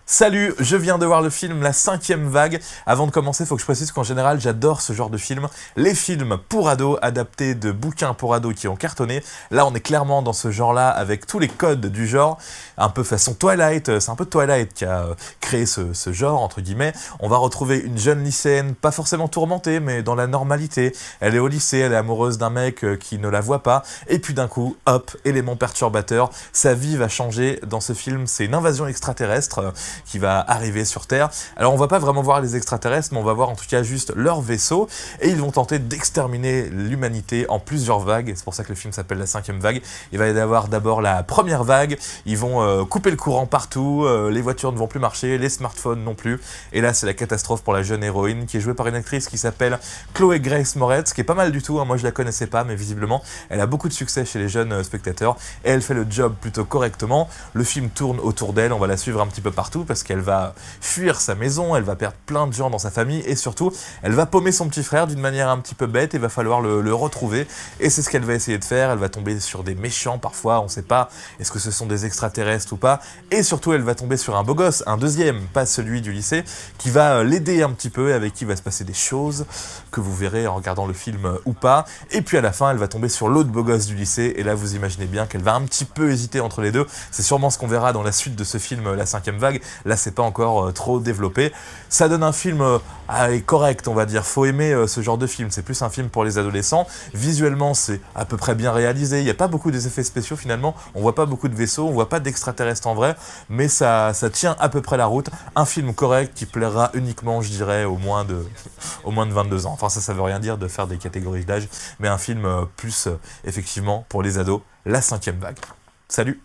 Salut, je viens de voir le film La Cinquième Vague. Avant de commencer, il faut que je précise qu'en général, j'adore ce genre de film. Les films pour ados, adaptés de bouquins pour ados qui ont cartonné. Là, on est clairement dans ce genre-là, avec tous les codes du genre. Un peu façon Twilight, c'est un peu Twilight qui a créé ce genre, entre guillemets. On va retrouver une jeune lycéenne, pas forcément tourmentée, mais dans la normalité. Elle est au lycée, elle est amoureuse d'un mec qui ne la voit pas. Et puis d'un coup, hop, élément perturbateur. Sa vie va changer. Dans ce film, c'est une invasion extraterrestre qui va arriver sur Terre. Alors on va pas vraiment voir les extraterrestres, mais on va voir en tout cas juste leur vaisseau, et ils vont tenter d'exterminer l'humanité en plusieurs vagues, et c'est pour ça que le film s'appelle La Cinquième Vague. Il va y avoir d'abord la première vague, ils vont couper le courant partout, les voitures ne vont plus marcher, les smartphones non plus, et là c'est la catastrophe pour la jeune héroïne, qui est jouée par une actrice qui s'appelle Chloé Grace Moretz, qui est pas mal du tout, hein. Moi je la connaissais pas, mais visiblement elle a beaucoup de succès chez les jeunes spectateurs, et elle fait le job plutôt correctement. Le film tourne autour d'elle, on va la suivre un petit peu partout, parce qu'elle va fuir sa maison, elle va perdre plein de gens dans sa famille, et surtout, elle va paumer son petit frère d'une manière un petit peu bête, et il va falloir le retrouver, et c'est ce qu'elle va essayer de faire. Elle va tomber sur des méchants parfois, on sait pas, est-ce que ce sont des extraterrestres ou pas, et surtout elle va tomber sur un beau gosse, un deuxième, pas celui du lycée, qui va l'aider un petit peu, et avec qui va se passer des choses, que vous verrez en regardant le film ou pas, et puis à la fin, elle va tomber sur l'autre beau gosse du lycée, et là vous imaginez bien qu'elle va un petit peu hésiter entre les deux. C'est sûrement ce qu'on verra dans la suite de ce film, La Cinquième Vague. Là c'est pas encore trop développé. Ça donne un film correct, on va dire. Faut aimer ce genre de film. C'est plus un film pour les adolescents. Visuellement, c'est à peu près bien réalisé. Il n'y a pas beaucoup d'effets spéciaux finalement. On voit pas beaucoup de vaisseaux, on voit pas d'extraterrestres en vrai, mais ça tient à peu près la route. Un film correct qui plaira uniquement, je dirais, au moins de 22 ans. Enfin ça veut rien dire de faire des catégories d'âge, mais un film plus effectivement pour les ados. La Cinquième Vague. Salut!